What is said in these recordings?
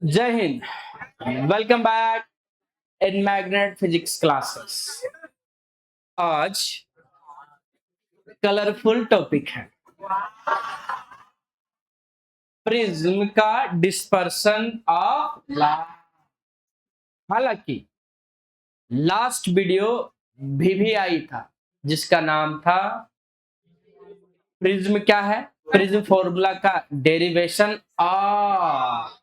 जय Hind. Welcome back in magnet physics classes. आज colourful topic है प्रिज्म का डिस्पर्सन ऑफ लाइट। हालांकि लास्ट वीडियो भी आई था जिसका नाम था प्रिज्म क्या है, प्रिज्म फॉर्मूला का डेरिवेशन और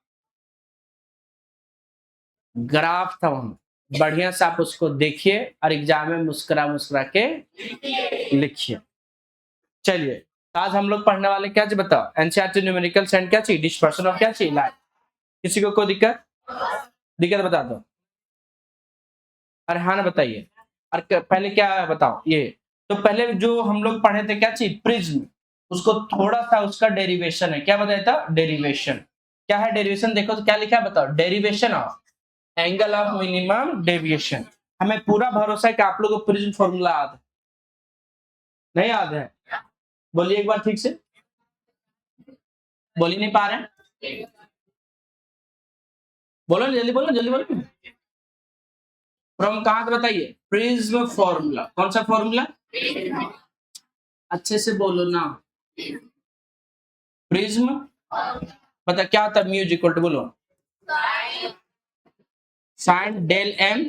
ग्राफ था वहां। बढ़िया से आप उसको देखिए और एग्जाम में मुस्कुरा मुस्कुरा के लिखिए। चलिए, तो आज हम लोग पढ़ने वाले क्या चीज बताओ, एनसीईआरटी न्यूमेरिकल एंड क्या चाहिए, डिस्पर्शन ऑफ क्या चाहिए, लाइट। किसी को कोई दिक्कत दिक्कत बता दो। अरे हाँ ना बताइए। और पहले क्या है बताओ ये। तो पहले जो हम लोग पढ़े थे क्या चीज, प्रिज्म, उसको थोड़ा सा उसका डेरिवेशन है। क्या बताया था, डेरिवेशन। क्या है डेरिवेशन, देखो तो क्या लिखा है बताओ, derivation of angle of minimum deviation. हमें पूरा भरोसा है कि आप लोगों को प्रिज्म फॉर्मूला याद है। नहीं याद है? बोलिए एक बार ठीक से। बोल ही नहीं पा रहे हैं, बोलो जल्दी बोलो, जल्दी बोलो। फ्रॉम कहां से बताइए, प्रिज्म फॉर्मूला। कौन सा फॉर्मूला, अच्छे से बोलो ना। प्रिज्म पता क्या था, म्यू इक्वल टू बोलो साइन डेल एम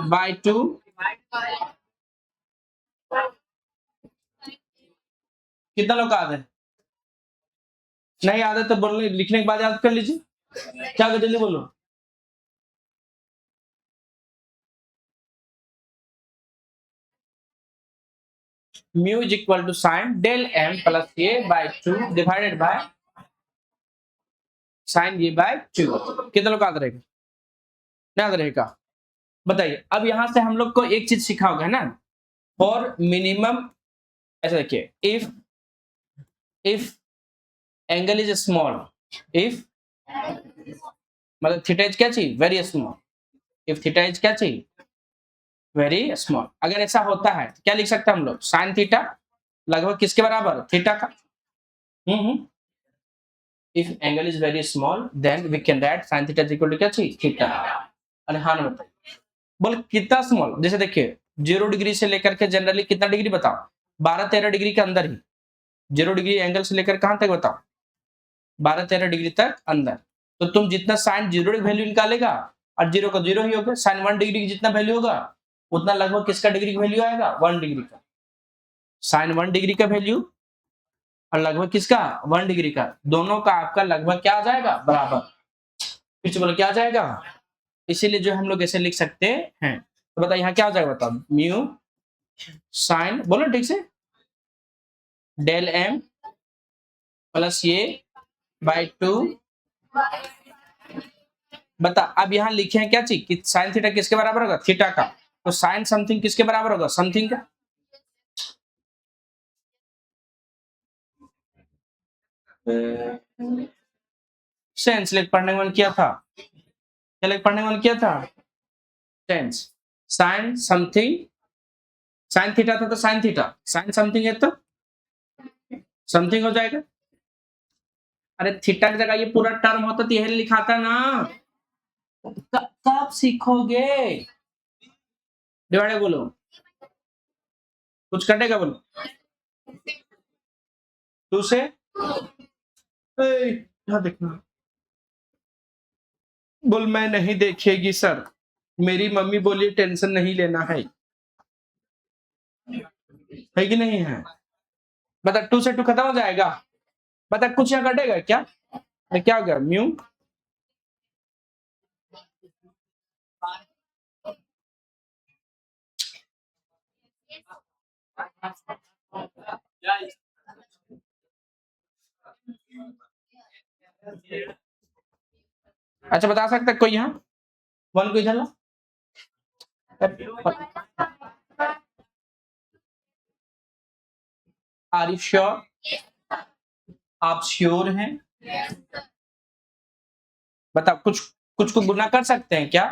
बाय 2। कितना लोग याद है? नहीं याद है तो बोलने लिखने के बाद याद कर लीजिए। क्या कर, जल्दी बोलो। Mu is equal to sine del M plus a by 2 divided by sine a by 2। कितना लोग याद रहेगा, नहीं याद रहेगा? बताइए। अब यहां से हम लोग को एक चीज सीखा होगा ना, फॉर मिनिमम। ऐसा देखिए, if angle is small, if मतलब थीटा इज क्या चाहिए, very small. If theta is क्या चाहिए, वेरी स्मॉल। अगर ऐसा होता है तो क्या लिख सकते हैं हम लोग, साइन थीटा लगभग किसके बराबर, थीटा का। If angle is very small then we can write sine theta is equal to क्या चाहिए, थीटा। अरे हाँ ना बताइए। बोल कितना स्मॉल, जैसे देखिए 0 डिग्री से लेकर के जनरली कितना डिग्री बताओ, 12-13 डिग्री के अंदर ही। 0 डिग्री एंगल से लेकर कहां तक बताओ, 12-13 डिग्री तक अंदर। तो तुम जितना साइन 0 वैल्यू निकालेगा और 0 का 0 ही होगा, साइन 1 डिग्री की जितना वैल्यू होगा उतना लगभग किसका डिग्री का वैल्यू आएगा, 1 डिग्री का। साइन 1 डिग्री का वैल्यू और लगभग किसका, 1 डिग्री का, दोनों का आपका लगभग क्या आ जाएगा, बराबर। फिर से बोलो क्या आ जाएगा। इसीलिए जो हम लोग ऐसे लिख सकते हैं। तो बताइए यहाँ क्या हो जाएगा बताओ, म्यू साइन, बोलो ठीक से, डेल एम प्लस ये बाय 2। बता, अब यहाँ लिखे हैं क्या चीज कि साइन थीटा किसके बराबर होगा, थीटा का। तो साइन समथिंग किसके बराबर होगा, समथिंग का। सेंस लेक पढ़ने में किया था, क्या लेक पढ़ने में किया था, sense. Sine something, sine theta था तो साइन थीटा, साइन समथिंग है तो समथिंग हो जाएगा। अरे थीटा की जगह ये पूरा टर्म होता तो यही लिखाता ना। कब सीखोगे, डिवाइड बोलो, कुछ कटेगा बोलो, 2 से यहाँ देखना। बोल मैं नहीं देखेगी सर, मेरी मम्मी बोली टेंशन नहीं लेना है कि नहीं है। बता 2 से 2 खत्म हो जाएगा। बता कुछ यहाँ कटेगा क्या, क्या हो गया, म्यू अच्छा बता सकता है कोई यहाँ, 1 को इधर ला। आर यू श्योर, आप श्योर हैं? बताओ कुछ कुछ को गुना कर सकते हैं क्या,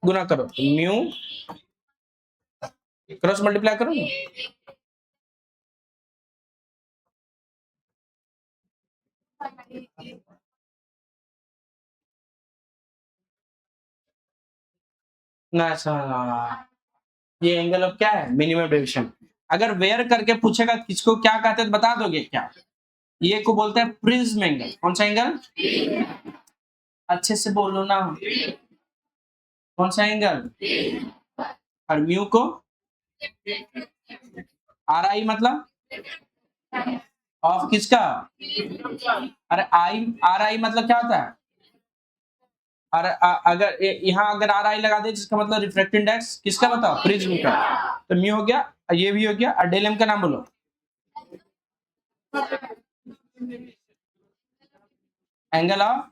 गुना करो तो म्यू क्रॉस मल्टीप्लाई करो ना। ना सर, ये एंगल ऑफ क्या है, मिनिमम डेविएशन। अगर वेयर करके पूछेगा किसको क्या कहते हैं तो बता दोगे क्या? ये को बोलते हैं प्रिज्म एंगल। कौन सा एंगल? अच्छे से बोलो ना। कौन सा एंगल? और म्यू को आर आई मतलब ऑफ किसका? अरे आई, आर आई मतलब क्या होता है? और अगर यहाँ अगर आर आई लगा दे जिसका मतलब रिफ्रैक्टिव इंडेक्स किसका बताओ? प्रिज्म का। तो म्यू हो गया, ये भी हो गया, और डेल एम का नाम बोलो। Angle of,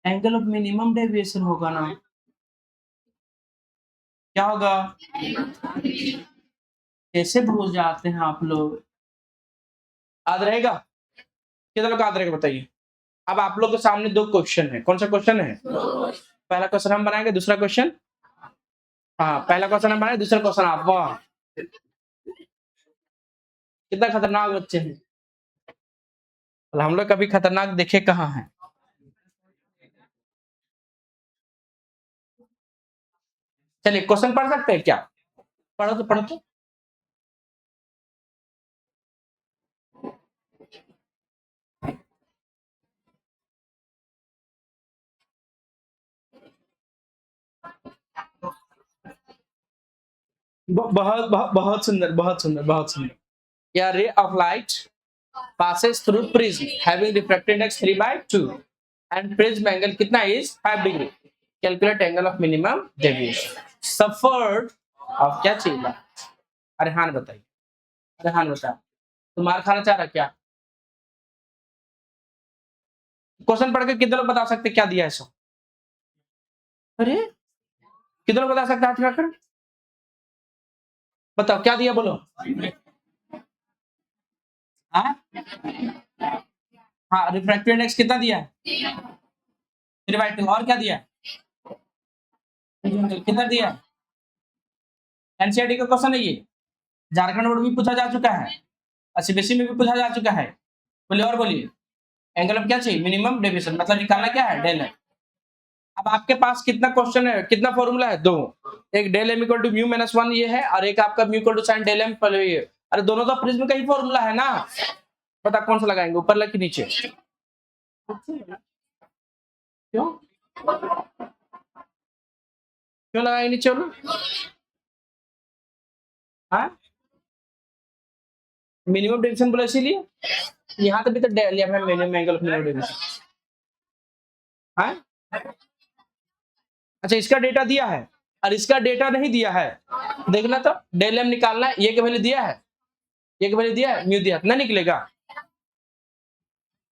angle of minimum deviation होगा ना, क्या होगा? कैसे भूल जाते हैं आप लोग? याद रहेगा? कितना लोग याद रहेगा बताइए? अब आप लोग के सामने दो क्वेश्चन है। कौन सा क्वेश्चन है? पहला क्वेश्चन हम बनाएंगे, दूसरा क्वेश्चन, हाँ पहला क्वेश्चन हम बनाएंगे, दूसरा क्वेश्चन आप। वाह, कितना खतरनाक बच्चे हैं। हम लोग कभी खतरनाक देखे कहाँ हैं? चलिए क्वेश्चन पढ़ सकते हैं क्या? पढ़ो तो, पढ़ो तो। बहुत बहुत बहुत सुंदर, बहुत सुंदर, बहुत सुंदर। या ray of light passes through prism having refractive index 3/2 and prism angle कितना is 5 degree. Calculate angle of minimum deviation suffered of क्या चाहिए? अरे हाँ बताइए, अरे हाँ बता, तुम मार खाना चाह रहा क्या? क्वेश्चन पढ़ के कितने लोग बता सकते क्या दिया है सो? अरे कितने लोग बता सकते हाथ उठाकर? बताओ क्या दिया, बोलो। हाँ हाँ, रिफ्रैक्टिव इंडेक्स कितना दिया है? 3/2। और क्या दिया है? कितना दिया है? एनसीईआरटी का क्वेश्चन है ये, झारखंड बोर्ड में भी पूछा जा चुका है, और सीबीएसई में भी पूछा जा चुका है। बोलिए और बोलिए। एंगल ऑफ क्या चाहिए? मिनिमम डेविएशन, मतलब निकालना क्या है? डेल है। अब आपके पास कितना क्वेश्चन है, कितना फॉर्मूला है? दो। एक del m equal to mu minus 1 ये है, और एक आपका mu equal to sine del m पर ये। अरे दोनों तो प्रिज्म का ही फॉर्मूला है ना। बता कौन सा लगाएंगे, ऊपर लग के नीचे? क्यों क्यों लगाएंगे नीचे बोलो? हाँ, मिनिमम डेविएशन बोला इसीलिए। यहाँ तो भी तो डेल या minimum angle of minimum deviation. हाँ, अच्छा इसका डेटा दिया है और इसका डेटा नहीं दिया है, देखना तो डेल एम निकालना है। ये के वैल्यू दिया है, ये के वैल्यू दिया है, म्यू दिया ना, निकलेगा।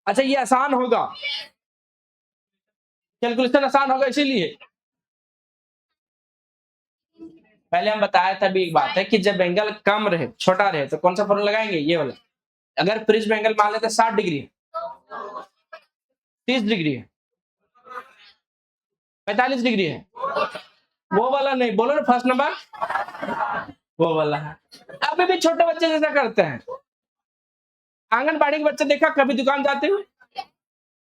अच्छा ये आसान होगा, कैलकुलेशन आसान होगा इसीलिए। पहले हम बताया था भी एक बात है कि जब एंगल कम रहे, छोटा रहे, तो कौन सा फॉर्मूला लगाएंगे? ये वाला। अगर प्रिज्म एंगल मान लेते 60 डिग्री है, 30 डिग्री है, 45 डिग्री है, वो वाला नहीं बोलो ना, फर्स्ट नंबर वो वाला है। अभी भी छोटे बच्चे जैसा करते हैं। आंगनबाड़ी के बच्चे देखा कभी दुकान जाते हुए?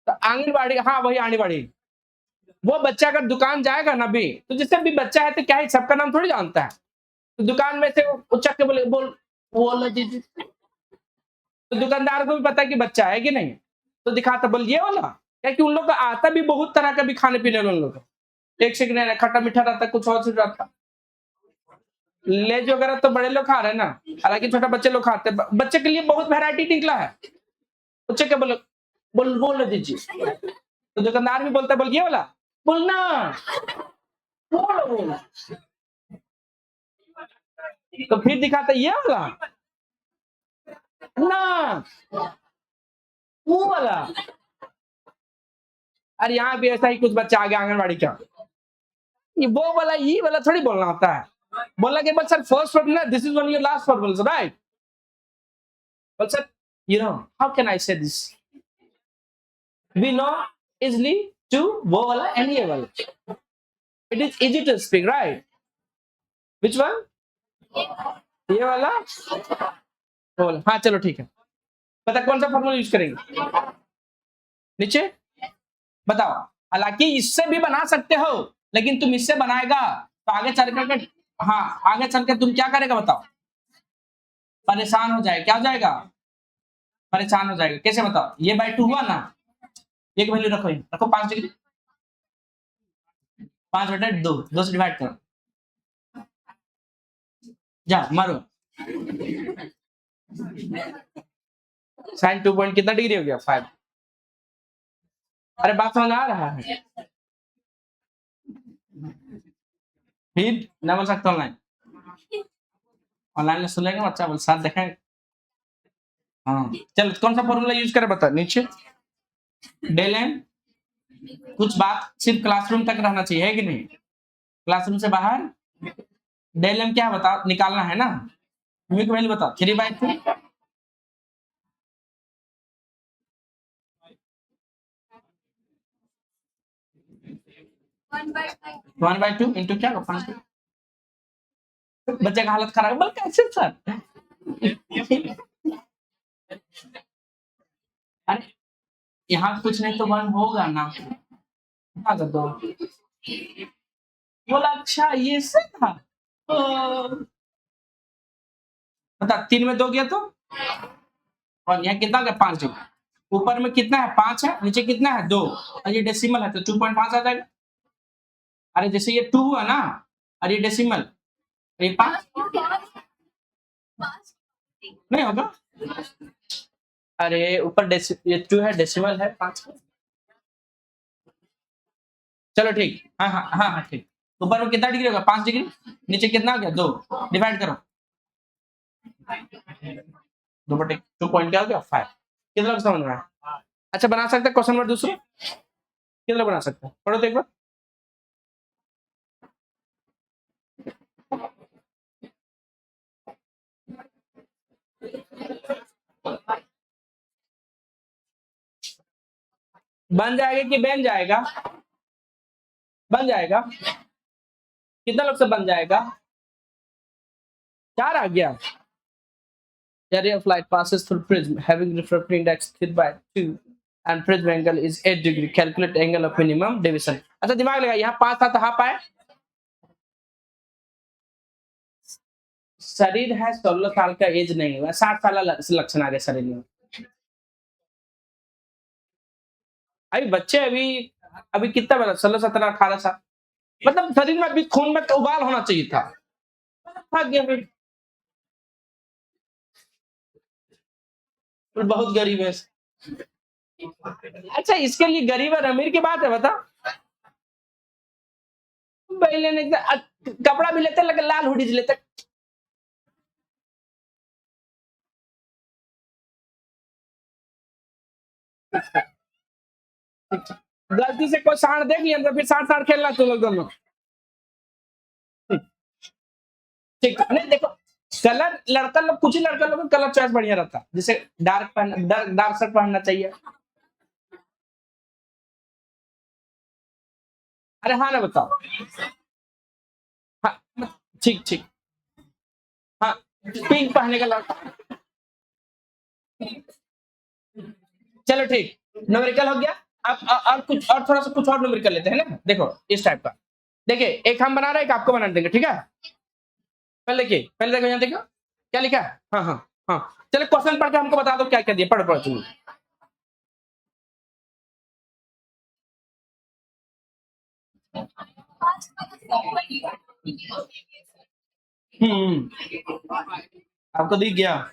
तो आंगनबाड़ी, हाँ वही आंगनबाड़ी, वो बच्चा अगर दुकान जाएगा ना भी, तो जिससे भी बच्चा है तो क्या है, सबका नाम थोड़ी जानता है। तो दुकान में से वो चक के बोले, बोल दीजिए, तो दुकानदार को भी पता है कि बच्चा है कि नहीं, तो दिखाता, बोल ये वाला। क्या कि उन लोग का आता भी बहुत तरह का भी खाने पीने में, उन लोग एक से नहीं, खट्टा मीठा रहता, कुछ और चीज रहता। लेज वगैरह तो बड़े लोग खा रहे हैं ना, हालांकि छोटा बच्चे लोग खाते हैं। बच्चे के लिए बहुत वैरायटी निकला है। बच्चे क्या बोले, बोल दीजिए, तो दुकानदार भी बोलता है, बोल ये वाला, बोलना, बोल। तो फिर दिखाता ये वाला ना, वो वाला। अरे यहाँ भी ऐसा ही कुछ बच्चा आ गया आंगनबाड़ी का, वो वाला ये वाला थोड़ी बोलना होता है। बोलना के बाद sir first formula, this is one your last formula right. But sir you know how can I say this, we know easily to वो वाला एंड ये वाला, it is easy to speak right. Which one? ये वाला, वो वाला। हाँ चलो ठीक है, पता कौन सा फॉर्मूला यूज करेंगे नीचे बताओ। हालांकि इससे भी बना सकते हो, लेकिन तुम इससे बनाएगा तो आगे चल करके, हाँ आगे चल के तुम क्या करेगा बताओ, परेशान हो जाएगा, क्या हो जाएगा, परेशान हो जाएगा। कैसे बताओ, ये बाई 2 हुआ ना, एक वैल्यू रखो, रखो 5 डिग्री, 5/2, 2 से डिवाइड करो, जा मारो, साइन 2 पॉइंट कितना डिग्री हो गया, 5। अरे बात समझ आ रहा है, फिर ना बोल सकते ऑनलाइन, ऑनलाइन में सुन लेंगे बच्चा बोल साथ देखें। हाँ चलो कौन सा फॉर्मूला यूज करें बता, नीचे डेल एम, कुछ बात सिर्फ क्लासरूम तक रहना चाहिए, है कि नहीं, क्लासरूम से बाहर डेल एम क्या बता निकालना है ना, म्यू की वैल्यू बताओ 3/2, 1/2 इंटू क्या, 5। बच्चे का हालत खराब, बोल कैसे सर, अरे यहाँ कुछ नहीं तो 1 होगा ना, क्या कर दो, बोला अच्छा ये से था, बता 3 में 2 गया तो, और यहाँ कितना गया 5 डिग्री, ऊपर में कितना है 5 है, नीचे कितना है 2, और ये डेसिमल है तो 2.5 आ जाएगा। अरे जैसे ये 2 हुआ ना, और ये डेसिमल, ये 5 नहीं होगा, अरे ऊपर ये 2 है, डेसिमल है 5। चलो ठीक, हाँ हाँ हाँ हाँ ठीक, ऊपर में कितना डिग्री होगा 5 डिग्री, नीचे कितना हो गया 2, डिवाइड करो, 2 पॉइंट क्या हो गया 5, कितना समझ में आया। अच्छा बना सकते हैं क्वेश्चन नंबर दूसरा, कितना बना सकते हैं, पढ़ो तो एक बार, बन जाएगा कि बन जाएगा, बन जाएगा, कितना लोग से बन जाएगा, 4 आ गया। The ray of light passes through prism having refractive index 3/2 and prism angle is 8 degree. Calculate angle of minimum deviation. अच्छा दिमाग लगा, यहाँ 5 था तो हाफ आए, शरीर है 16 साल का, एज नहीं हुआ, 60 साल से लक्षण आ गए शरीर में, अभी बच्चे अभी अभी कितना बड़ा 16 17 18 साल, मतलब शरीर में अभी खून में उबाल होना चाहिए था, थक गया फिर, बहुत गरीब है। अच्छा इसके लिए गरीब और अमीर की बात है बता, भाई लेने कपड़ा भी लेते लगे लाल हुडीज लेते, गलती से कोई सांड देख लिया तो फिर सांड सांड खेलना तुम लोग दोनों, ठीक नहीं देखो, कलर लड़का लोग, कुछ ही लड़का लोग कलर चॉइस बढ़िया रहता है, जैसे डार्क पहन डार्क शर्ट पहनना चाहिए, अरे हाँ ना बताओ, हाँ ठीक ठीक, हाँ पिंक पहने का लड़का, चलो ठीक, न्यूमेरिकल हो गया। अब और कुछ और थोड़ा सा कुछ और न्यूमेरिकल लेते हैं ना, देखो इस टाइप का, देखिए एक हम बना रहे हैं, एक आपको बना देंगे, ठीक है, पहले देखिए, पहले देखो यहाँ देखो क्या लिखा है, हाँ हाँ हाँ, चलो क्वेश्चन पढ़ के हमको बता दो क्या क्या दिया, पढ़ो पढ़ो तुम, आपको दिख गया,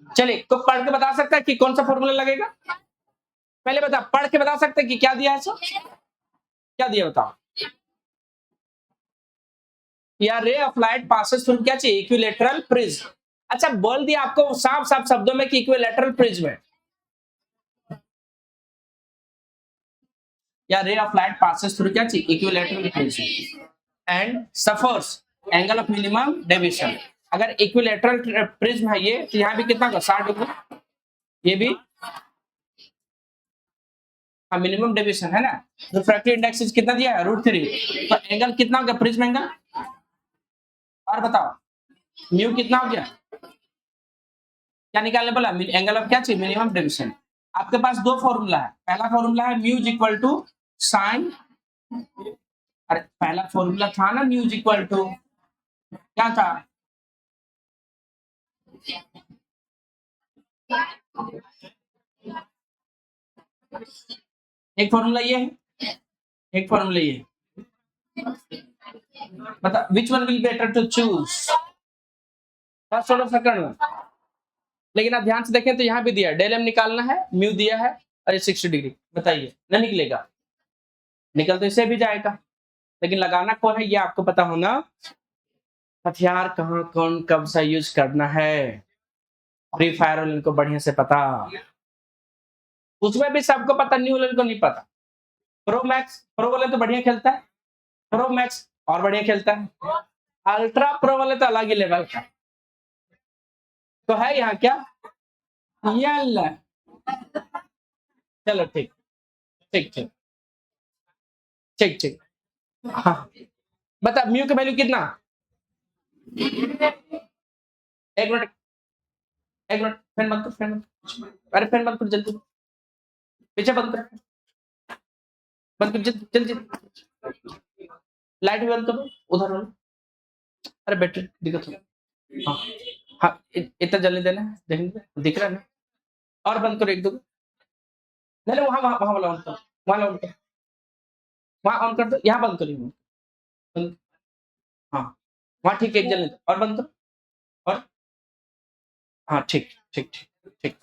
चलिए तो पढ़ के बता सकता है कि कौन सा फॉर्मूला लगेगा, पहले बता, पढ़ के बता सकते हैं कि क्या दिया है सो, क्या दिया बताओ, या ray of light passes through क्या चाहिए, इक्विलेटरल प्रिज्म, अच्छा बोल दिया आपको साफ साफ शब्दों में कि इक्विलेटरल प्रिज्म है, या ray of light passes through क्या चाहिए, equilateral prism and suffers angle of minimum deviation, अगर इक्विलेटरल प्रिज्म है ये तो यहाँ भी कितना का 60 डिग्री, ये भी मिनिमम डेविएशन है ना, रिफ्रैक्टिव इंडेक्स कितना दिया है √3, तो एंगल कितना हो गया प्रिज्म एंगल, और बताओ म्यू कितना हो गया, क्या निकालने बोला, एंगल ऑफ क्या चाहिए मिनिमम डेविएशन, आपके पास दो फॉर्मूला है, पहला फॉर्मूला है म्यू इक्वल टू साइन, अरे पहला फॉर्मूला था ना म्यू इक्वल टू, क्या था? एक फॉर्मूला ये है, एक फॉर्मूला ये है। बता which one will better to choose, first और सेकंड वन। लेकिन आप ध्यान से देखें तो यहाँ भी दिया डेल एम निकालना है, म्यू दिया है और ये 60 डिग्री, बताइए ना निकलेगा? निकल तो इसे भी जाएगा, लेकिन लगाना कौन है ये आपको पता होना, हथियार कहाँ कौन कब सा यूज करना है, फ्री फायर वाले को बढ़िया से पता, उसमें भी सबको पता, न्यू वाले को नहीं पता। प्रो मैक्स, प्रो वाले तो बढ़िया खेलता है, प्रो मैक्स और बढ़िया खेलता है, अल्ट्रा प्रो वाले तो अलग ही लेवल का। तो है यहाँ क्या, यल, चलो ठीक, ठीक ठीक ठीक ठीक। हाँ बता म्यू का वैल्यू कितना, एक मिनट, एक मिनट, फैन बंद कर, फैन बंद कर, अरे फैन बंद कर जल्दी, पीछे बंद कर, बंद कर जल्दी जल्दी, लाइट भी बंद कर दो उधर वाला, अरे बैटरी दिक्कत हो, हाँ हाँ इतना जल्दी देना है, देखेंगे दिख रहा है ना, और बंद करो एक दो, नहीं नहीं वहाँ वहाँ वहाँ वाला ऑन करो, वहाँ ऑन कर, वहाँ ऑन कर दो, यहाँ बंद करिए बंद, हाँ वहाँ ठीक है, एक जल्दी और बंद करो, और हाँ ठीक ठीक ठीक ठीक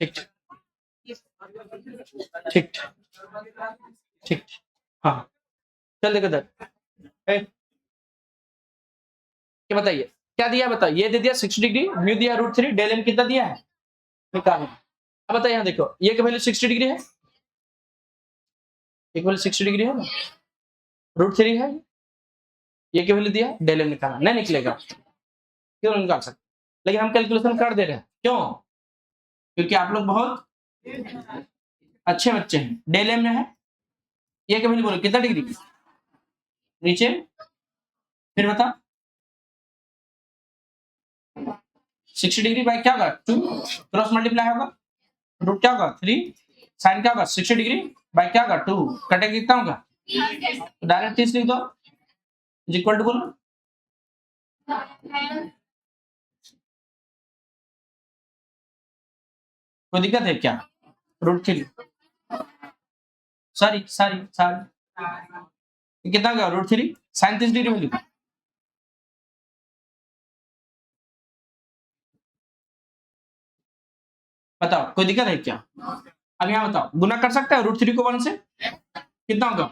ठीक ठीक ठीक, हाँ चल देखो इधर, क्या बताइए क्या दिया, बताओ ये दे दिया 60 डिग्री, म्यू दिया √3, डेल एम कितना दिया है निकालो। अब बताइए यहाँ देखो ये की वैल्यू 60 डिग्री है, एक वैल्यू 60 डिग्री है ना, √3 है, ये की वैल्यू दिया, डेल एम निकाला, नहीं निकलेगा, क्यों निकाल सकते, लेकिन हम कैलकुलेशन कर दे रहे हैं, क्यों? क्योंकि आप लोग बहुत अच्छे बच्चे हैं, डेल एम में है, ये की वैल्यू बोलो कितना डिग्री नीचे, फिर बता 60 डिग्री बाय क्या होगा 2, क्रॉस मल्टीप्लाई होगा, रूट क्या होगा 3, साइन क्या होगा 60 डिग्री बाय क्या होगा 2, कटेगा कितना होगा, डायरेक्ट 30 लिख दो, इक्वल टू बोलो, कोई दिक्कत है क्या, √3, सॉरी सॉरी सॉरी कितना होगा √3, साइन 30 डिग्री वैल्यू, बताओ कोई दिक्कत है क्या? अब यहाँ बताओ गुना कर सकते हैं √3 को 1 से, कितना होगा,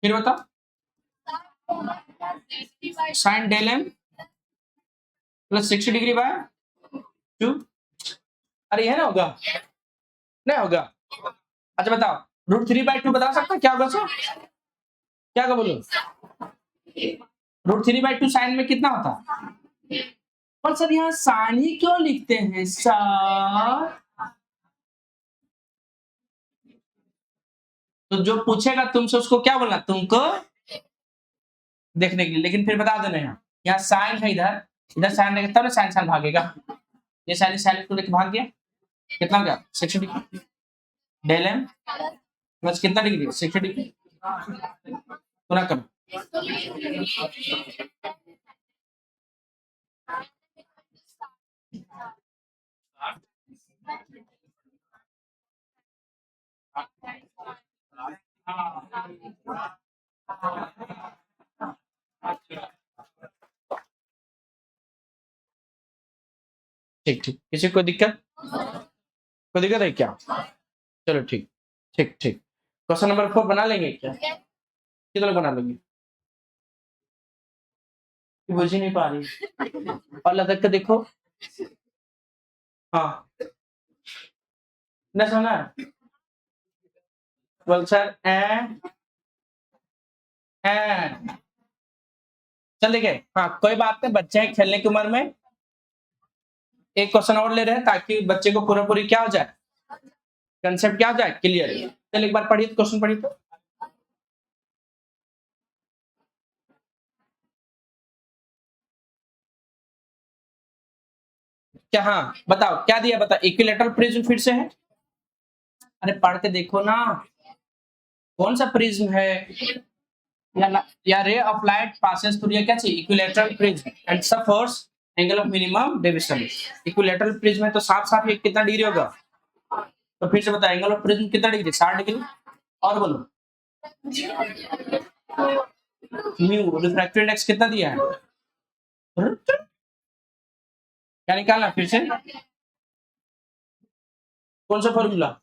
फिर बताओ sine del M plus 60 degree by 2, अरे ये ना होगा, नहीं होगा, अच्छा बताओ √3/2 बता सकते क्या होगा सर, क्या होगा बोलो, √3/2 साइन में कितना होता, पर सर यहाँ साइन ही क्यों लिखते हैं सर, तो जो पूछेगा तुमसे उसको क्या बोलना, तुमको देखने के लिए, लेकिन फिर बता देना यहाँ साइन है, इधर इधर साइन रहेगा तब ना साइन साइन भागेगा, ये साइन साइन को लेकर भाग गया, कितना हो गया 60 डिग्री, डेल एम प्लस कितना डिग्री 60 डिग्री, पूरा करो, ठीक ठीक, किसी को दिक्कत, कोई दिक्कत है क्या, चलो ठीक ठीक ठीक, क्वेश्चन नंबर 4 बना लेंगे क्या, कितना बना लेंगे, बुझ ही नहीं पा रही, और लदक के देखो, हाँ न सुना, बोल सर चल ठीक है, हाँ कोई बात नहीं, बच्चे हैं खेलने की उम्र में, एक क्वेश्चन और ले रहे हैं ताकि बच्चे को पूरा पूरी क्या हो जाए, कंसेप्ट क्या हो जाए क्लियर, चल एक बार पढ़िए क्वेश्चन पढ़िए तो, क्या हाँ बताओ क्या दिया, बता इक्विलेटरल प्रिज्म फिर से है, अरे पढ़ के देखो ना, कौन सा प्रिज्म है, या ray of light passes through, या क्या चाहिए, equilateral prism and suffers angle of minimum deviation. Equilateral prism है तो साफ साफ ये कितना डिग्री होगा, तो फिर से बता, एंगल ऑफ प्रिज्म कितना डिग्री, 60 डिग्री। और बोलो, म्यू रिफ्रैक्टिव इंडेक्स कितना दिया है, क्या निकालना फिर से, कौन सा फॉर्मूला,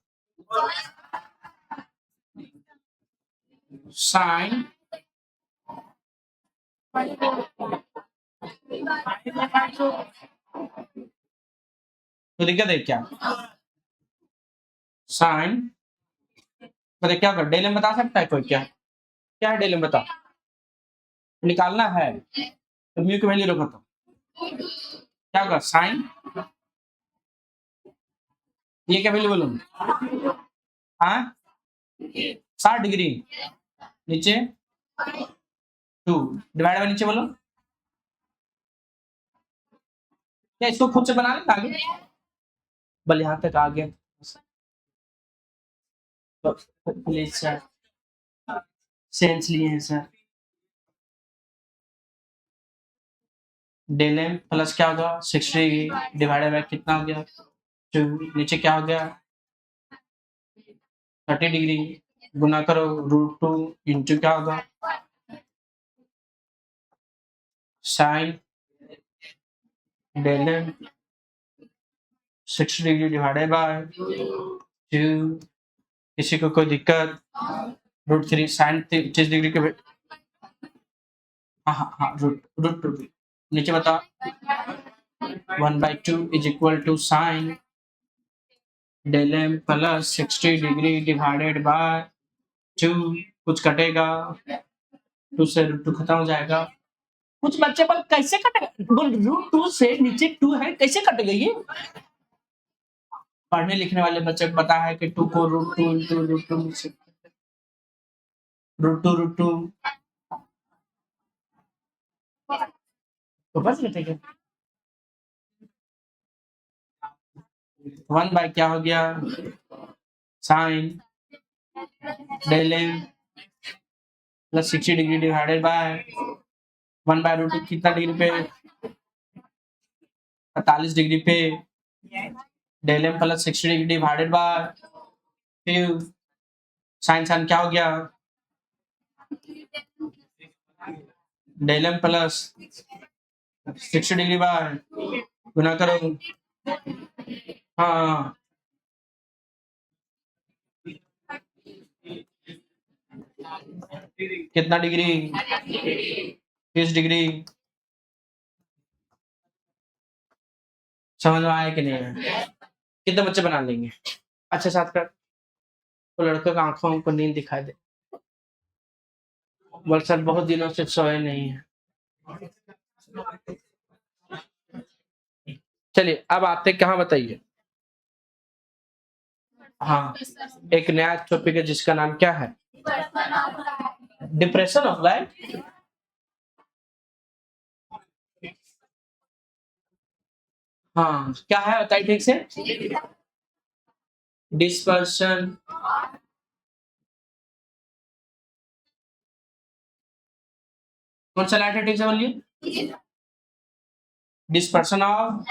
साइन तो दिक्कत है क्या, साइन मतलब क्या कर, डेल एम बता सकता है कोई, क्या क्या है डेल एम बता, निकालना है तो म्यू की वैल्यू रखो, तो क्या होगा साइन, ये क्या वैल्यू बोलूं, हाँ 60 डिग्री, नीचे 2 डिवाइड बाय, नीचे बोलो, क्या इसको खुद से बना लेना आगे, बल यहाँ तक आ गया, प्लीज सर, सेंस लिए हैं सर, डेल एम प्लस क्या होगा 60 डिवाइडेड बाय कितना हो गया 2, नीचे क्या हो गया 30 डिग्री, गुना करो √2 इंटू क्या होगा sine del m 60 degree divided by 2, किसी को कोई दिक्कत, √3 साइन 30 डिग्री के, हाँ हाँ हाँ √2, नीचे बता 1/2 is equal to sine del M plus 60 degree divided by 2, कुछ कटेगा 2 से √2 खत्म हो जाएगा, कुछ बच्चे बोल कैसे कटेगा, बोल √2 से नीचे 2 है कैसे कटेगा ये, पढ़ने लिखने वाले बच्चे को पता है कि 2 को √2 इंटू √2 से √2 तो बस कटेगा, 1 बाय क्या हो गया sine del M plus 60 degree divided by 1/√2 कितना डिग्री पे, 45 डिग्री पे, del M plus 60 degree divided by फिर साइन साइन क्या हो गया del M plus 60 degree by गुना करो, हाँ कितना डिग्री 30 डिग्री, समझ में आया कि नहीं है, कितने बच्चे बना लेंगे, अच्छा साथ कर, तो लड़कों का आंखों को नींद दिखाई दे, बोल सर बहुत दिनों से सोए नहीं है, चलिए अब आते कहाँ बताइए, हाँ एक नया टॉपिक है जिसका नाम क्या है, डिप्रेशन ऑफ लाइट, हाँ क्या है बताइए ठीक से, डिस्पर्शन कौन सा लाइट है ठीक से बोलिए, डिस्पर्शन ऑफ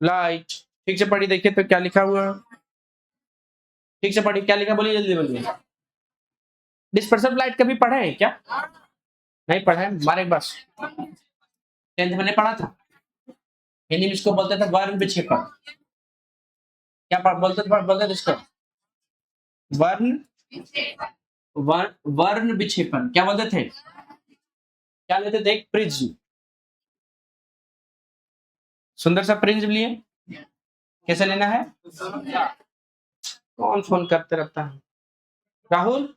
लाइट, ठीक से पढ़ी देखिए तो क्या लिखा हुआ, ठीक से पढ़ी क्या लिखा बोलिए जल्दी बोलिए, डिस्पर्शन लाइट कभी पढ़े हैं क्या, नहीं पढ़ा है, हमारे बस 10th में पढ़ा था, हिंदी में इसको बोलते थे वर्ण विक्षेपण, क्या बोलते थे इसको, वर्ण वर्ण विक्षेपण, क्या बोलते थे, क्या लेते थे, एक प्रिज्म, सुंदर सा प्रिज्म लिए, कैसे लेना है, कौन फोन करते रहता है, राहुल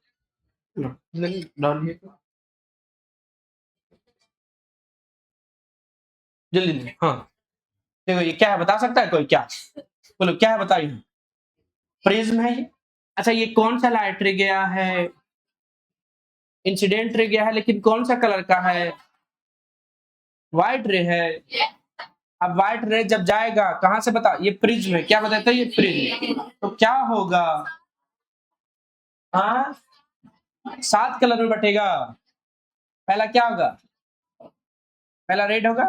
डालिए जल्दी, हाँ देखो ये क्या है बता सकता है कोई, क्या बोलो क्या है बताइए, प्रिज्म है ये, अच्छा ये कौन सा लाइट रे गया है, इंसिडेंट रे गया है, लेकिन कौन सा कलर का है, व्हाइट रे है, अब व्हाइट रे जब जाएगा कहां से, बता, ये प्रिज्म है, क्या बताता है, ये प्रिज्म, तो क्या होगा, हाँ 7 कलर में बटेगा। पहला क्या होगा, पहला रेड होगा,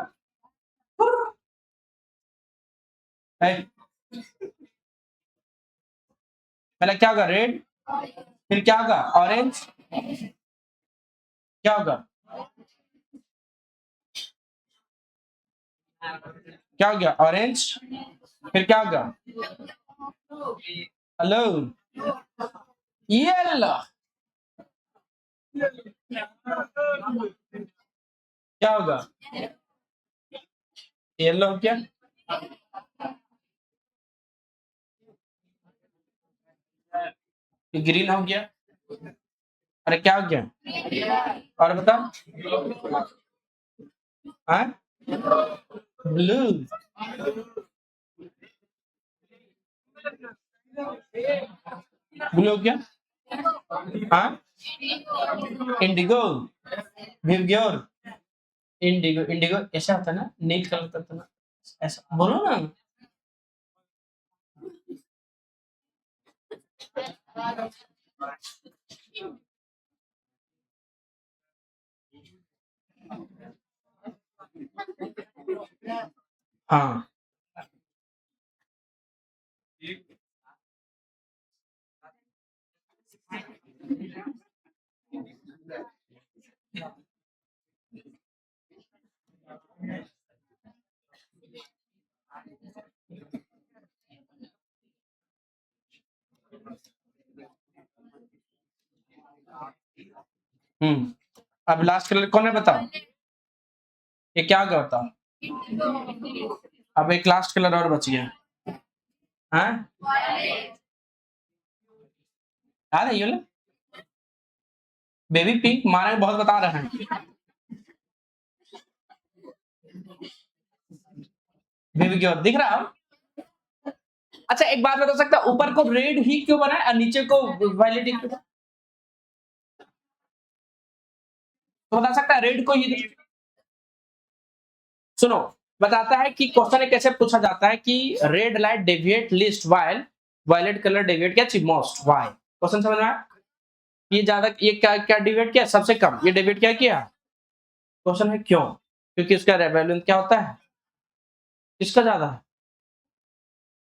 है? पहला क्या होगा, रेड, फिर क्या होगा, ऑरेंज, क्या होगा, क्या हो गया, ऑरेंज, फिर क्या होगा, हेलो, येलो, क्या होगा, येलो हो गया, ग्रीन हो गया, अरे क्या हो गया, और बता, हाँ ब्लू, ब्लू हो गया, हाँ इंडिगो, विवग्योर, इंडिगो, इंडिगो ऐसा होता है ना, नील कलर का होता है ना, ऐसा बोलो ना, हाँ अब लास्ट कलर कौन है बताओ, ये क्या होगा बताओ, अब एक लास्ट कलर और बच गया, हाँ याद है ये वाला? बेबी पिंक मारे बहुत बता रहे हैं, बेबी की ओर दिख रहा है। अच्छा एक बात बता सकता, ऊपर को रेड ही क्यों बना है और नीचे को वायलेट ही क्यों बना? तो बता सकता है रेड को ही, सुनो, बताता है कि क्वेश्चन एक कैसे पूछा जाता है कि red light deviate least while violet colour deviate क्या चीज मोस्ट, व्हाई, क्वेश्चन समझ में आया, ये ज्यादा, ये क्या क्या डेविएट किया सबसे कम, ये डेविएट क्या किया, क्वेश्चन है क्यों, क्योंकि उसका रेवेलेंस क्या होता है, किसका ज्यादा है,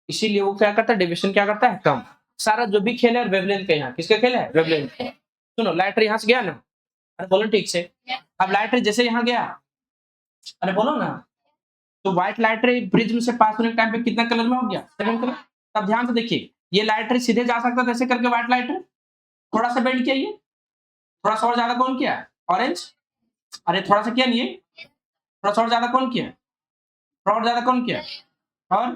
इसीलिए वो क्या करता है, डेविएशन क्या करता है कम। सारा जो भी खेल है वेवलेंथ का, यहाँ किसका खेल है, वेवलेंथ। सुनो लाइटर यहाँ से गया ना, अरे बोलो ठीक से, अब लाइटर जैसे यहाँ गया, अरे बोलो ना, तो व्हाइट लाइट रे प्रिज्म से पास होने के टाइम पे कितना कलर में हो गया, 7 कलर। तब ध्यान से देखिए, ये लाइट रे सीधे जा सकता था ऐसे करके, व्हाइट लाइट रे थोड़ा सा बेंड किया, ये थोड़ा सा और ज्यादा कौन किया, ऑरेंज, अरे थोड़ा सा किया नहीं, ये थोड़ा सा और ज्यादा कौन किया, थोड़ा और ज्यादा कौन किया, और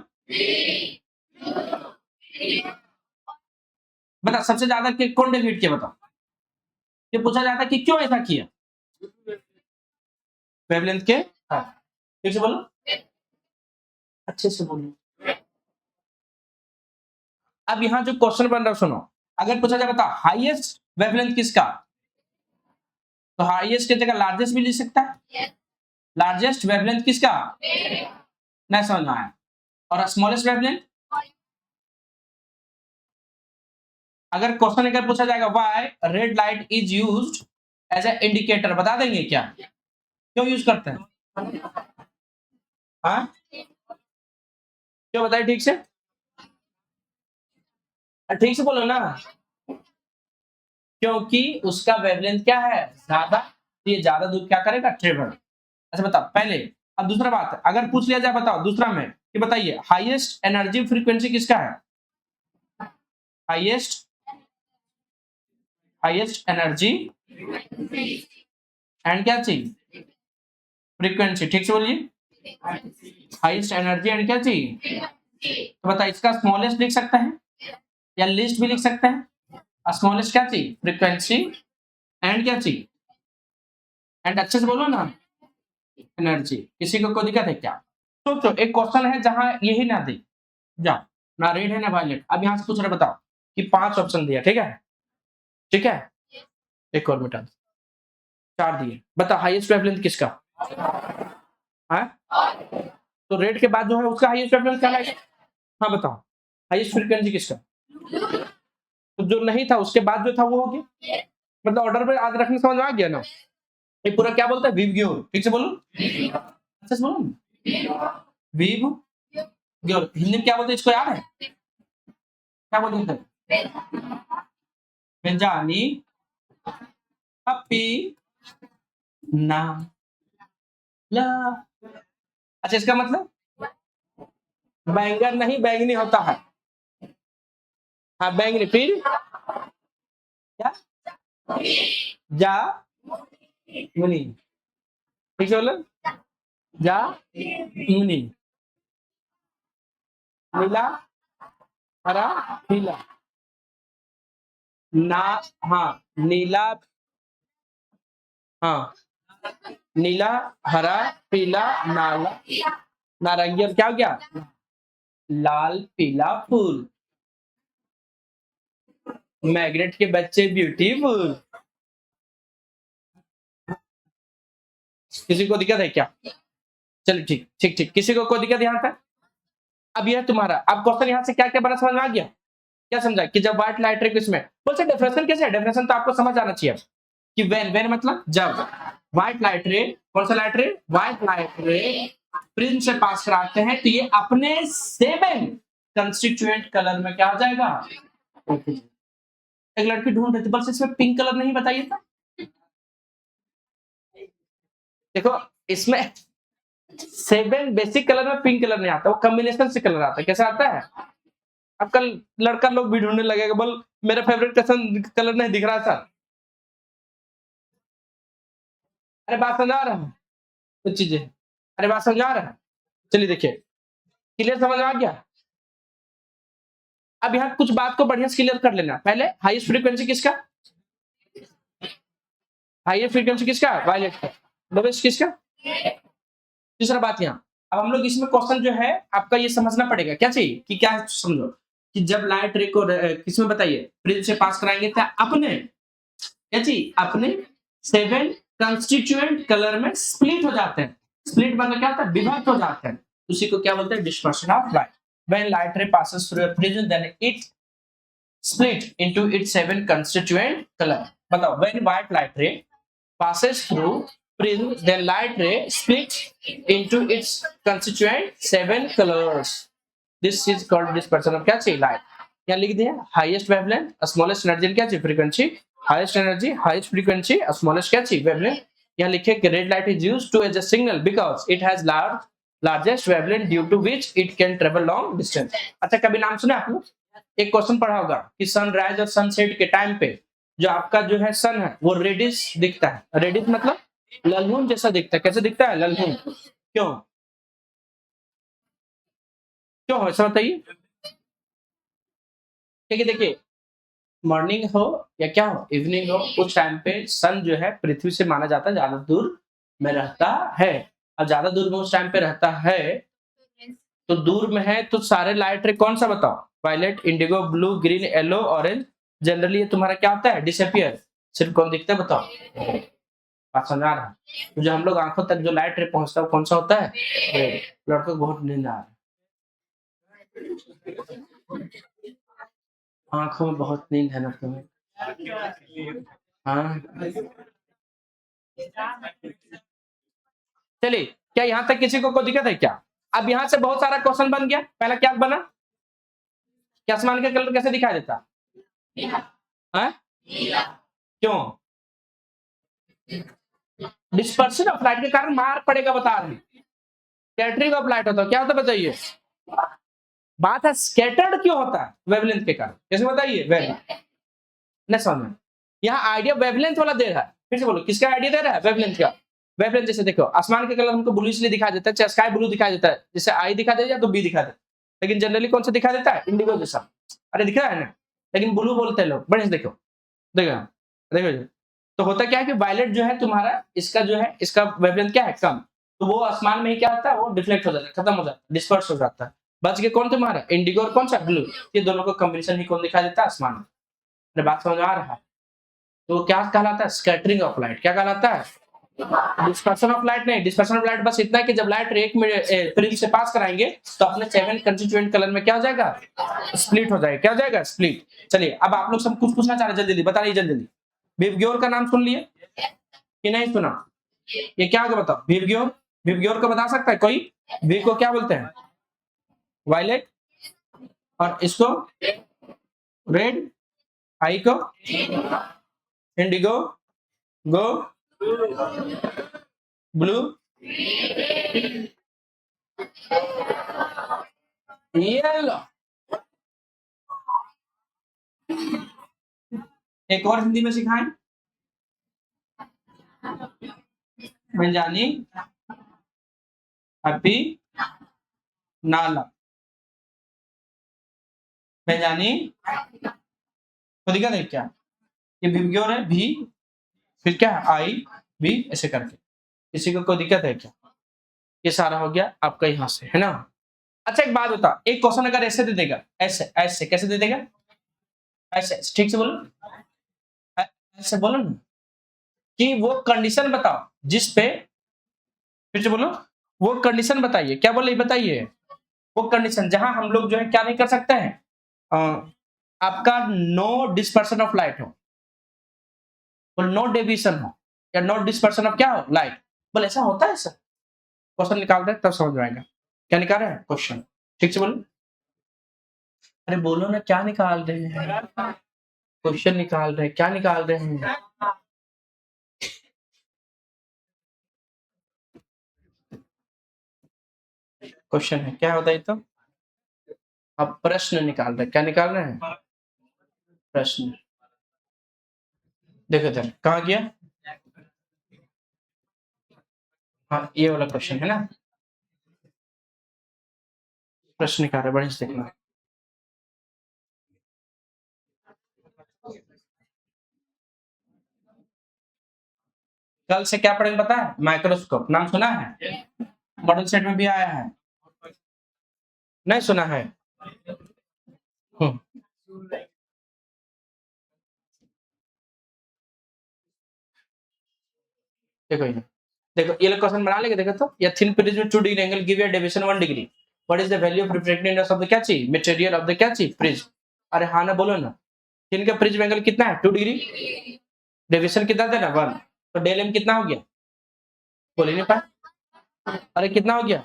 बता सबसे ज्यादा कौन डेविएट किया बताओ, ये पूछा जाता है कि क्यों ऐसा किया, वेवलेंथ के, हाँ ठीक से बोलो, अच्छे से बोलो। अब यहाँ जो क्वेश्चन बन रहा है सुनो, अगर पूछा जाए बता हाईएस्ट वेवलेंथ किसका, तो हाईएस्ट की जगह लार्जेस्ट भी लिख सकता है, लार्जेस्ट वेवलेंथ किसका, नहीं समझ में आया, और स्मॉलेस्ट वेवलेंथ, अगर क्वेश्चन अगर पूछा जाएगा why red light is used as a indicator, बता देंगे क्या, क्यों यूज करते हैं, हाँ क्यों बताइए ठीक से, ठीक से बोलो ना, क्योंकि उसका वेवलेंथ क्या है ज्यादा, तो ये ज्यादा दूर क्या करेगा, ट्रेवल। अच्छा बताओ पहले, अब दूसरा बात, अगर पूछ लिया जाए बताओ दूसरा में कि बताइए हाईएस्ट एनर्जी फ्रीक्वेंसी किसका है, हाईएस्ट, हाईएस्ट एनर्जी एंड क्या चाहिए, फ्रीक्वेंसी, ठीक से बोलिए, हाईएस्ट एनर्जी एंड क्या चाहिए, तो बता इसका स्मॉलेस्ट लिख सकता है या लिस्ट भी लिख सकता है, स्मॉलेस्ट क्या चाहिए, फ्रीक्वेंसी एंड क्या चाहिए, एंड अच्छे से बोलो ना, एनर्जी, किसी को कोई दिक्कत है क्या, सोचो एक क्वेश्चन है जहां यही ना दे, जाओ, ना रेड है ना वायलेट, अब यहाँ से पूछ रहे बताओ कि 5 ऑप्शन दिया, ठीक है, ठीक है, एक और मिटा, 4 दिए, बता हाईएस्ट वेवलेंथ किसका, हाँ तो रेड के बाद जो है उसका हाईएस्ट वेवलेंथ क्या आएगा? हाँ बताओ, हाईएस्ट फ्रीक्वेंसी किसका? तो जो नहीं था उसके बाद जो था वो हो गया। मतलब ऑर्डर में याद रखने समझ में आ गया ना? ये पूरा क्या बोलता है? विवग्योर। ठीक से बोलो, अच्छा से बोलो। विवग्योर हिंदी में क्या बोलते हैं इसको याद है? क्या बोलते थे? बेंजानी पप्पी ना ला। अच्छा इसका मतलब बैंगन नहीं बैंगनी होता है। हाँ बैंगनी, फिर क्या? जा मुनी। ठीक से बोलो, जा मुनी। नीला हरा पीला ना। हाँ नीला, हाँ नीला हरा पीला नाला नारंगी, और क्या हो गया? लाल पीला फूल। मैग्नेट के बच्चे ब्यूटीफुल। किसी को दिक्कत है क्या? चलिए ठीक ठीक ठीक, किसी को कोई दिक्कत यहाँ तक? अब यह तुम्हारा, अब क्वेश्चन यहाँ से क्या क्या बना समझ में आ गया? क्या समझा कि जब व्हाइट लाइट रे किसमें बोल से डेफिनेशन कैसे है? डेफिनेशन तो आपको समझ आना चाहिए कि वेन मतलब जब व्हाइट लाइट रे, कौन सा लाइट रे? व्हाइट लाइट रे प्रिज्म से पास कराते हैं तो ये अपने सेवन कंस्टिट्यूएंट कलर में क्या आ जाएगा? एक लड़की ढूंढ रही थी बस इसमें पिंक कलर नहीं बताइए था। देखो इसमें 7 बेसिक कलर में पिंक कलर नहीं आता, वो कॉम्बिनेशन से कलर आता है। कैसे आता है? अब कल लड़का लोग भी ढूंढने लगेगा, बोल मेरा फेवरेट कलर नहीं दिख रहा सर। अरे बात समझ आ रहा है कुछ चीजें? अरे बात समझ आ रहा है? चलिए देखिए, क्लियर समझ आ गया? अब यहाँ कुछ बात को बढ़िया से क्लियर कर लेना। पहले हाईएस्ट फ्रीक्वेंसी किसका? हाईएस्ट फ्रीक्वेंसी किसका? वायलेट का। लोवेस्ट किसका? तीसरा बात यहाँ, अब हम लोग इसमें क्वेश्चन जो है आपका ये समझना पड़ेगा, क्या चाहिए कि क्या है? समझो कि जब लाइट रे को किसमें बताइए प्रिज्म से पास कराएंगे तो अपने क्या चाहिए? अपने 7 कंस्टिट्यूएंट कलर में स्प्लिट हो जाते हैं। स्प्लिट मतलब क्या होता है? विभक्त हो जाते हैं। उसी को क्या बोलते हैं? Dispersion of light. When light रे passes through a prism then it split into its 7 constituent color। बताओ, when white light ray passes through prism then light ray splits into its constituent 7 colors। This is called dispersion of क्या चाहिए? Light. क्या लिख दिया? Highest wavelength, smallest energy क्या चाहिए? Frequency. Highest energy highest frequency, smallest क्या चाहिए? Wavelength. यहाँ लिखे कि red light is used to as a signal because it has largest wavelength due to which it can travel long distance. अच्छा कभी नाम सुना आप लोग? एक क्वेश्चन पढ़ा होगा कि सनराइज और सनसेट के टाइम पे जो आपका जो है सन है वो रेडिश दिखता है। रेडिश मतलब ललहुन जैसा दिखता है। कैसे दिखता है? ललहुन। क्यों क्यों ऐसा बताइए? ठीक है देखिए, मॉर्निंग हो या क्या हो, इवनिंग हो, उस टाइम पे सन जो है पृथ्वी से माना जाता है ज्यादा दूर में रहता है। और ज्यादा दूर में उस टाइम पे रहता है तो दूर में है तो सारे लाइट रे कौन सा बताओ? Violet, indigo, blue, green, yellow, orange. Generally ये तुम्हारा क्या होता है? डिसअपियर। सिर्फ कौन दिखता है बताओ? बात समझ आ रहा है? तो जो हम लोग आंखों तक जो लाइट रे पहुंचता है वो कौन सा होता है? रेड। लड़कों को बहुत नींद आ रहा है, आंखों में बहुत नींद है ना तुम्हें? हाँ चलिए, क्या यहाँ तक किसी को कोई दिक्कत है क्या? अब यहाँ से बहुत सारा क्वेश्चन बन गया। पहला क्या बना कि आसमान का कलर कैसे दिखाई देता है? क्यों? डिस्पर्शन ऑफ लाइट के कारण मार पड़ेगा बता रहे हैं। स्कैटरिंग ऑफ लाइट होता है। क्या होता है बताइए? बात है स्कैटर्ड क्यों होता है? वेवलेंथ के कारण। कैसे बताइए? वेवलेंथ नहीं समझ में। यहाँ आइडिया वेवलेंथ वाला दे रहा है। फिर से बोलो, किसका आइडिया दे रहा है? वेवलेंथ का। वेवलेंथ जैसे देखो, आसमान का कलर हमको ब्लू इसलिए दिखाई देता है, चाहे स्काई ब्लू दिखाई देता है, जैसे आई दिखा देता है तो बी दिखा देता है, लेकिन जनरली कौन सा दिखा देता है? इंडिगो जैसा। अरे दिख रहा है ना? लेकिन ब्लू बोलते हैं लोग। बढ़िया से देखो, देखो देखो। तो होता क्या है कि वायलेट जो है तुम्हारा, इसका जो है इसका वेवलेंथ क्या है? कम। तो वो आसमान में ही क्या होता है? वो डिफ्लेक्ट हो जाता है, खत्म हो जाता है, डिस्पर्स हो जाता है। बच के कौन तुम्हारा? इंडिगो और कौन सा? ब्लू। ये दोनों को कॉम्बिनेशन ही कौन दिखा देता है? आसमान में। अरे बात समझ आ रहा है? तो क्या कहलाता है? Scattering of light. क्या कहलाता है? डिस्पर्शन ऑफ लाइट नहीं, डिस्पर्शन ऑफ लाइट बस इतना है कि जब लाइट एक प्रिज्म से पास कराएंगे तो अपने 7 कंस्टिट्यूएंट कलर में क्या हो जाएगा, स्प्लिट हो जाएगा। क्या हो जाएगा, स्प्लिट। चलिए अब आप लोग सब कुछ पूछना चाह रहे, जल्दी जल्दी बता रही, जल्दी जल्दी। विवग्योर का नाम सुन लिए कि नहीं सुना? ये क्या होगा बताओ, विवग्योर। विवग्योर को बता सकता है कोई? वी को क्या बोलते हैं, वायलेट, और इसको रेड, आई को इंडिगो, गो, ब्लू, येलो। एक और हिंदी में सिखाएं, मंजानी, हैप्पी, नाला। मंजानी को दिक्कत है क्या? ये विवग्योर है, भी फिर क्या है, आई भी, ऐसे करके। किसी को कोई दिक्कत है क्या? ये सारा हो गया आपका यहाँ से, है ना? अच्छा एक बात बता, एक क्वेश्चन अगर ऐसे दे देगा, ऐसे ऐसे कैसे दे देगा, ऐसे, ठीक से बोलो, ऐसे बोलो ना, कि वो कंडीशन बताओ जिस पे, फिर से बोलो, वो कंडीशन बताइए, क्या बोले बताइए, वो कंडीशन जहां हम लोग जो है क्या नहीं कर सकते हैं, आपका नो डिस्पर्शन ऑफ लाइट हो, नो डेविएशन हो, या नो डिस्पर्शन ऑफ क्या हो, लाइट। बोले ऐसा होता है सर, क्वेश्चन निकाल रहे हैं तब समझ में आएगा क्या निकाल रहे हैं क्वेश्चन, ठीक से बोलो। अरे बोलो ना, क्या निकाल रहे हैं, क्वेश्चन निकाल रहे हैं, क्या निकाल रहे हैं? क्वेश्चन है, क्या होता है तो? अब प्रश्न निकाल रहे हैं, क्या निकाल रहे हैं, प्रश्न। देखो इधर कहाँ गया, हाँ ये वाला क्वेश्चन है ना, प्रश्न निकाल रहे, बढ़िया से देखना। कल से क्या पढ़ेंगे पता है, माइक्रोस्कोप, नाम सुना है? मॉडल सेट में भी आया है, नहीं सुना है? हम्म, देखो ये, देखो ये क्वेश्चन बना लेंगे, देखो तो, या thin prism 2 degree angle give a deviation 1 degree, what is the value of refractive index of the क्या चीज, मटेरियल ऑफ द क्या चीज, प्रिज्म। अरे हाँ ना बोलो ना, थिन का प्रिज्म एंगल कितना है, 2 डिग्री, डेविएशन कितना था ना, 1, तो डेल एम कितना हो गया, बोल ही नहीं पाए। अरे कितना हो गया,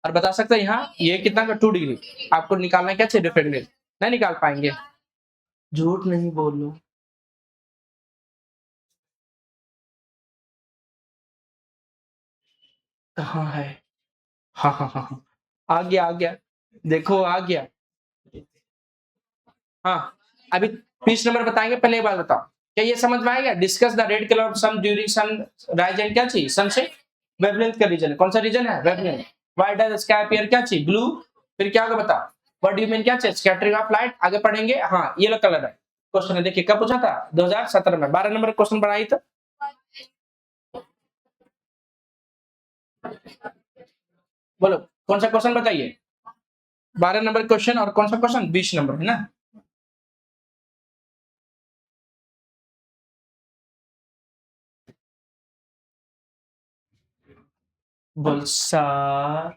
और बता सकते हैं यहाँ ये कितना का, 2 डिग्री, आपको निकालना क्या चाहिए, रिफ्रैक्टिव, नहीं निकाल पाएंगे, झूठ नहीं बोलो। कहाँ है, हाँ हाँ हाँ हाँ, आ गया आ गया, देखो आ गया। हाँ अभी 20 नंबर बताएंगे, पहले एक बात बताओ, क्या ये समझ में आएगा, discuss the red colour of sun during sunrise and क्या चाहिए, सन से वेवलेंथ का रीजन, कौन सा रीजन है, wavelength. Why does sky appear क्या चाहिए, ब्लू, फिर क्या होगा बताओ, व्हाट डू यू मीन क्या चाहिए, स्कैटरिंग ऑफ लाइट, आगे पढ़ेंगे। हाँ ये लो कलर है, क्वेश्चन है, देखिए कब पूछा था, 2017 में, 12 नंबर क्वेश्चन बनाई तो, बोलो कौन सा क्वेश्चन बताइए, 12 नंबर क्वेश्चन, और कौन सा क्वेश्चन, 20 नंबर है ना। बोल sir,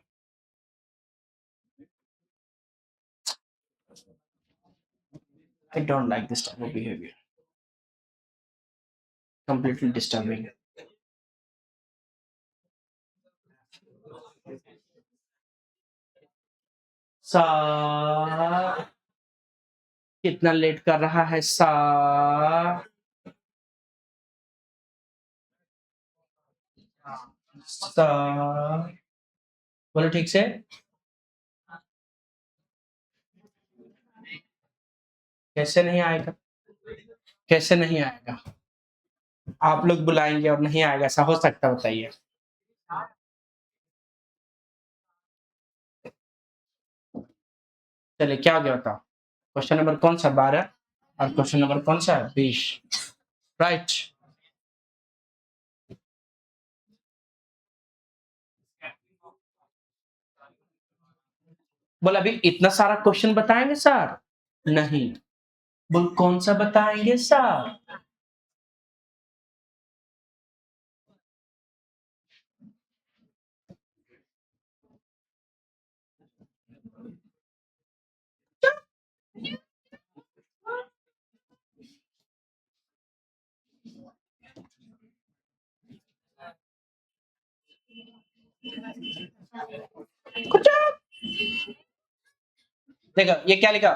I don't like this type of behavior. Completely disturbing. Sir कितना लेट कर रहा है सर, सर बोलो ठीक से, कैसे नहीं आएगा, कैसे नहीं आएगा, आप लोग बुलाएंगे और नहीं आएगा, ऐसा हो सकता है बताइए। चलिए क्या हो गया बताओ, क्वेश्चन नंबर कौन सा, 12, और क्वेश्चन नंबर कौन सा है, 20, राइट। बोला अभी इतना सारा क्वेश्चन बताएंगे सर, नहीं, बोल कौन सा बताएंगे सर, देखो ये क्या लिखा,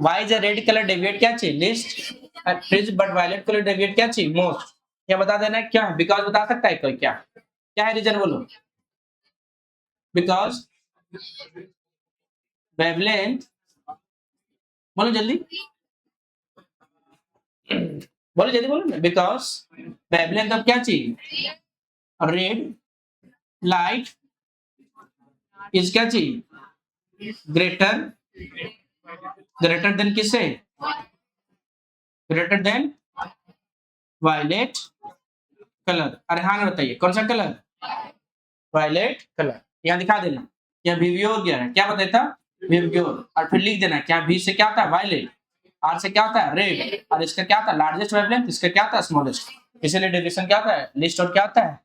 why is a red colour deviate क्या चाहिए least prism, but violet colour deviate क्या चाहिए मोस्ट। क्या बता देना है क्या, बिकॉज बता सकता है कोई, क्या क्या है रीजन बोलो। बिकॉज वेवलेंथ, बोलो जल्दी, बोलो जल्दी बोलो ना, बिकॉज वेवलेंथ अब क्या चाहिए, रेड लाइट इज क्या चाहिए ग्रेटर, ग्रेटर देन किससे, ग्रेटर देन वायलेट कलर। अरे हाँ ना बताइए कौन सा कलर, वायलेट कलर। यहाँ दिखा देना, यहाँ विवियोर गया है, क्या बताया था विवियोर, और फिर लिख देना क्या वी से क्या होता है वायलेट, आर से क्या होता है रेड, और इसका क्या होता है लार्जेस्ट वेवलेंथ, इसका क्या होता है स्मॉलेस्ट, इसीलिए डेविएशन क्या होता है लिस्ट, और क्या होता है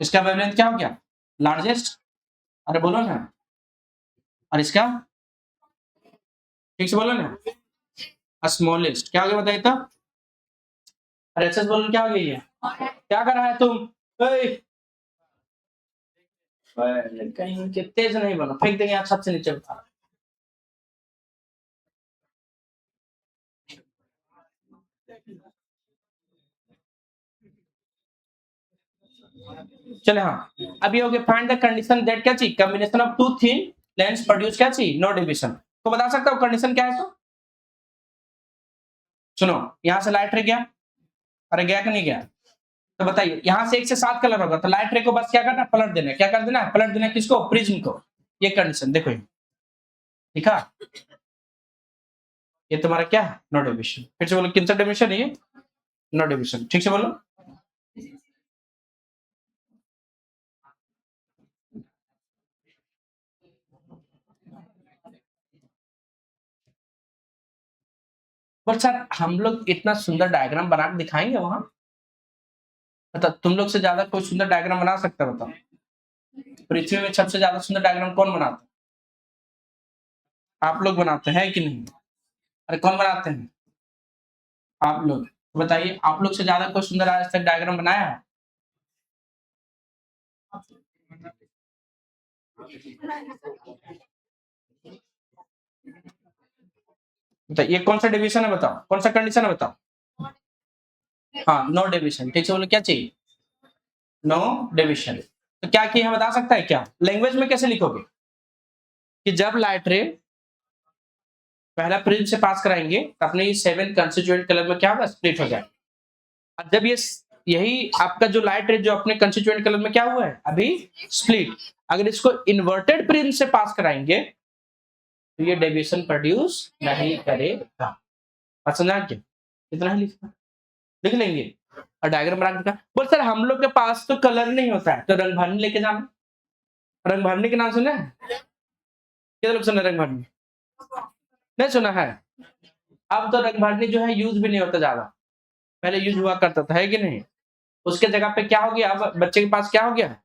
इसका वेवलेंथ क्या हो गया लार्जेस्ट, अरे बोलो ना, और इसका ठीक से बोलो ना स्मॉलेस्ट, क्या हो गया बताइए तो, अरे एसएस बोलो क्या हो गया ये, क्या कर रहा है तुम, कहीं के तेज नहीं बनो, फेंक देंगे आप सबसे नीचे उठा। चले हाँ, अभी हो गया फाइंड द कंडीशन दैट क्या चाहिए combination of two thin lens produce क्या चाहिए नो डिविजन। तो बता सकता हूँ कंडीशन क्या है, तो सुनो यहां से लाइट रे गया, अरे गया कि नहीं गया, तो बताइए यहां से 1 से 7 कलर होगा, तो लाइट रे को बस क्या करना पलट देना, क्या कर देना पलट देना किसको प्रिज्म को, ये कंडीशन देखो ये लिखा, ये तुम्हारा क्या है नो डिविजन। फिर से बोलो किन सा डिविजन है ये नो डिविजन, ठीक से बोलो। बट सर हम लोग इतना सुंदर डायग्राम बना के दिखाएंगे वहां, मतलब तुम लोग से ज्यादा कोई सुंदर डायग्राम बना सकता है बताओ, पृथ्वी में सबसे ज्यादा सुंदर डायग्राम कौन बनाता है, आप लोग बनाते हैं कि नहीं, अरे कौन बनाते हैं आप लोग, तो बताइए आप लोग से ज्यादा कोई सुंदर आज तक डायग्राम बनाया है, बताइए ये कौन सा डिवीजन है बताओ, कौन सा कंडीशन है बताओ, हाँ नो डिवीजन, ठीक से बोलो क्या चाहिए नो डिवीजन। तो क्या किया बता सकता है क्या, लैंग्वेज में कैसे लिखोगे कि जब लाइट रे पहला प्रिज्म से पास कराएंगे तो अपने ये 7 कंस्टिट्यूएंट कलर में क्या होगा स्प्लिट हो जाए, और जब ये यही आपका जो लाइट रे जो अपने कंस्टिट्यूएंट कलर में क्या हुआ है अभी स्प्लिट, अगर इसको इन्वर्टेड प्रिज्म से पास कराएंगे तो ये डेविएशन प्रोड्यूस नहीं करेगा। समझा क्या, इतना ही लिखना, लिख लेंगे और डायग्राम बना के बोल सर हम लोग के पास तो कलर नहीं होता है, तो रंग भरनी लेके जाना, रंग भरनी के नाम सुना है, कितने लोग सुना रंग भरनी, नहीं सुना है, अब तो रंग भरनी जो है यूज भी नहीं होता ज्यादा, पहले यूज हुआ करता था है कि नहीं, उसके जगह पे क्या हो गया अब बच्चे के पास क्या हो गया,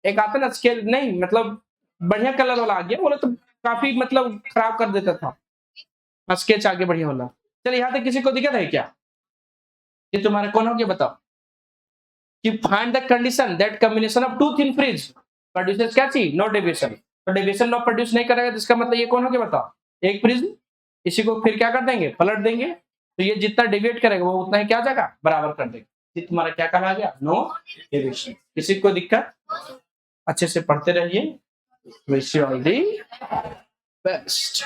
एक आता ना स्केल नहीं मतलब बढ़िया कलर वाला आ गया, बोले तो काफी मतलब खराब कर देता था, स्केच आगे बढ़िया वाला। चलिए यहाँ तक किसी को दिक्कत है क्या, ये तुम्हारा कौन हो गया बताओ, कि find the condition that combination of two thin prism produces क्या चाहिए नो डेविएशन, तो डेविएशन नो प्रोड्यूस नहीं करेगा जिसका मतलब ये कौन हो गया बताओ एक प्रिज्म, इसी को फिर क्या कर देंगे पलट देंगे, तो ये जितना डेविएट करेगा वो उतना ही क्या जाएगा बराबर कर देगा, ये तुम्हारा क्या कहा गया नो डेविएशन। किसी को दिक्कत, अच्छे से पढ़ते रहिए, wish you all the best.